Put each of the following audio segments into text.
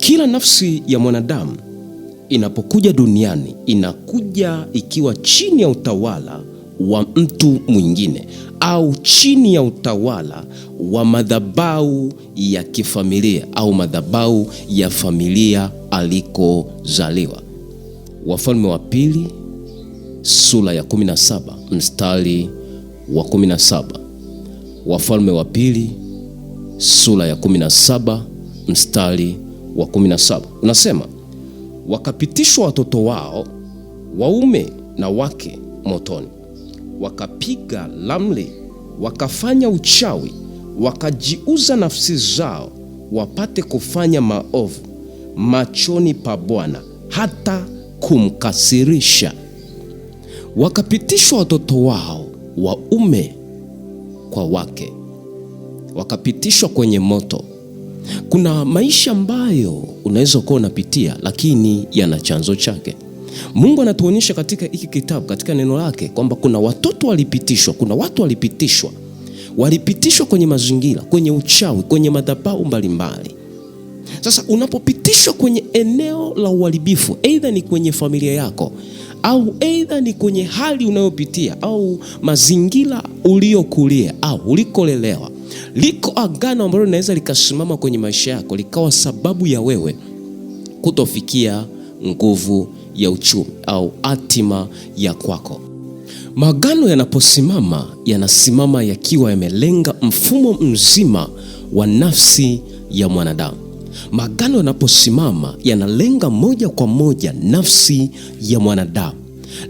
Kila nafsi ya mwanadamu inapokuja duniani inakuja ikiwa chini ya utawala wa mtu mwingine au chini ya utawala wa madhabahu ya kifamilia au madhabahu ya familia alikozaliwa. Wafalme wa Pili sura ya 17 mstari wa 17. Wafalme wa Pili sura ya 17 mstari wa 17 unasema, wakapitishwa watoto wao waume na wake motoni, wakapiga ramli, wakafanya uchawi, wakajiuza nafsi zao wapate kufanya maovu machoni pa Bwana hata kumkasirisha. Wakapitishwa watoto wao waume kwa wake, wakapitishwa kwenye moto. Kuna maisha ambayo unaweza kuwa unapitia, lakini yana chanzo chake. Mungu anatuonyesha katika hiki kitabu, katika neno lake, kwamba kuna watoto walipitishwa, kuna watu walipitishwa kwenye mazingira, kwenye uchawi, kwenye madhabahu mbalimbali. Sasa unapopitishwa kwenye eneo la uharibifu, aidha ni kwenye familia yako au aidha ni kwenye hali unayopitia au mazingira uliokulia au ulikolelewa, liko agano ambalo linaweza likasimama kwenye maisha yako likawa sababu ya wewe kutofikia nguvu ya uchumi au hatima ya kwako. Maagano yanaposimama, yanasimama yakiwa yamelenga mfumo mzima wa nafsi ya mwanadamu. Maagano yanaposimama yanalenga moja kwa moja nafsi ya mwanadamu,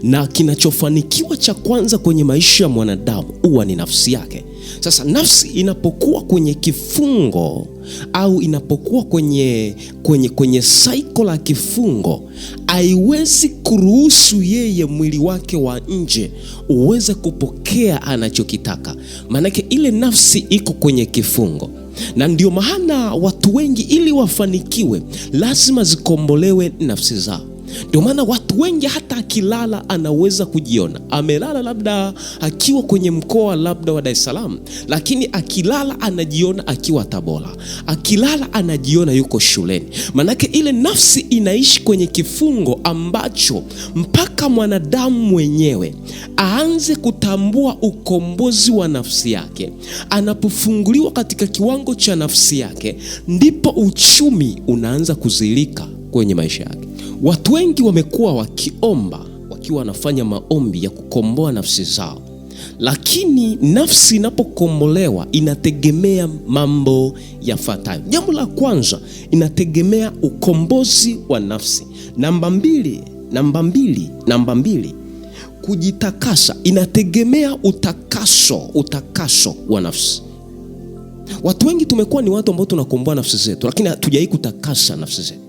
na kinachofanikiwa cha kwanza kwenye maisha ya mwanadamu huwa ni nafsi yake. Sasa nafsi inapokuwa kwenye kifungo au inapokuwa kwenye cycle la kifungo, haiwezi kuruhusu yeye mwili wake wa nje uweze kupokea anachokitaka, maanake ile nafsi iko kwenye kifungo. Na ndio maana watu wengi ili wafanikiwe lazima zikombolewe nafsi zao. Ndio maana watu wengi hata akilala anaweza kujiona amelala labda akiwa kwenye mkoa labda wa Dar es Salaam, lakini akilala anajiona akiwa Tabora, akilala anajiona yuko shuleni. Manake ile nafsi inaishi kwenye kifungo ambacho mpaka mwanadamu mwenyewe aanze kutambua ukombozi wa nafsi yake, anapofunguliwa katika kiwango cha nafsi yake, ndipo uchumi unaanza kuzilika kwenye maisha yake. Watu wengi wamekuwa wakiomba, wakiwa wanafanya maombi ya kukomboa nafsi zao, lakini nafsi inapokombolewa inategemea mambo yafuatayo. Jambo la kwanza, inategemea ukombozi wa nafsi. Namba mbili, kujitakasa. Inategemea utakaso wa nafsi. Watu wengi tumekuwa ni watu ambao tunakomboa nafsi zetu, lakini hatujai kutakasa nafsi zetu.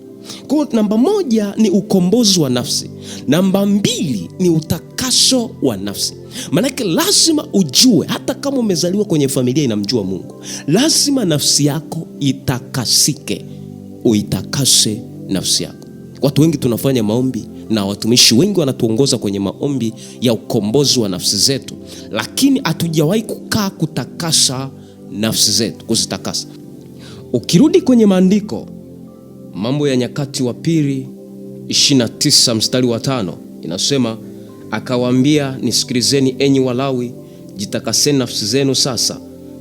Kwa namba moja ni ukombozi wa nafsi. Namba mbili ni utakaso wa nafsi. Manake lazima ujue, hata kama umezaliwa kwenye familia inamjua Mungu, lazima nafsi yako itakasike, uitakase nafsi yako. Watu wengi tunafanya maombi na watumishi wengi wanatuongoza kwenye maombi ya ukombozi wa nafsi zetu, lakini hatujawahi kukaa kutakasa nafsi zetu, kuzitakasa. Ukirudi kwenye maandiko, Mambo ya Nyakati wa Pili 29 mstari wa 5 inasema, akawaambia, nisikilizeni enyi Walawi, jitakaseni nafsi zenu sasa,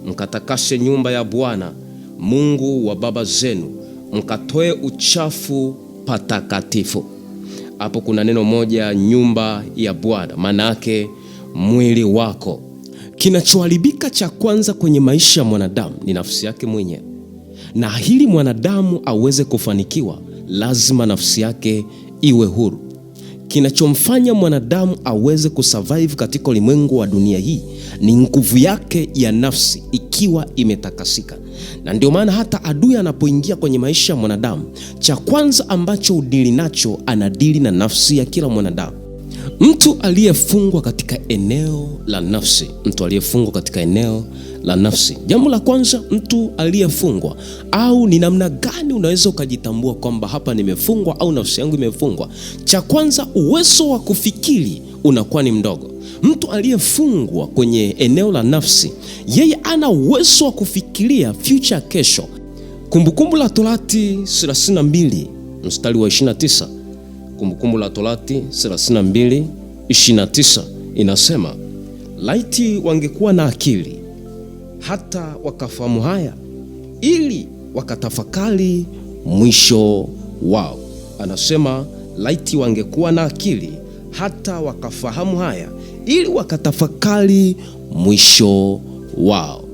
mkatakase nyumba ya Bwana Mungu wa baba zenu, mkatoe uchafu patakatifu. Hapo kuna neno moja, nyumba ya Bwana, maana yake mwili wako. Kinachoharibika cha kwanza kwenye maisha ya mwanadamu ni nafsi yake mwenyewe. Na hili mwanadamu aweze kufanikiwa, lazima nafsi yake iwe huru. Kinachomfanya mwanadamu aweze kusurvive katika ulimwengu wa dunia hii ni nguvu yake ya nafsi ikiwa imetakasika. Na ndio maana hata adui anapoingia kwenye maisha ya mwanadamu, cha kwanza ambacho udili nacho, anadili na nafsi ya kila mwanadamu. Mtu aliyefungwa katika eneo la nafsi, jambo la kwanza, mtu aliyefungwa, au ni namna gani unaweza ukajitambua kwamba hapa nimefungwa au nafsi yangu imefungwa? Cha kwanza, uwezo wa kufikiri unakuwa ni mdogo. Mtu aliyefungwa kwenye eneo la nafsi, yeye ana uwezo wa kufikiria future, kesho. Kumbukumbu la Torati 32 mstari wa 29. Kumbukumbu la Torati 32:29 inasema, laiti wangekuwa na akili hata wakafahamu haya, ili wakatafakari mwisho wao. Anasema laiti wangekuwa na akili hata wakafahamu haya, ili wakatafakari mwisho wao.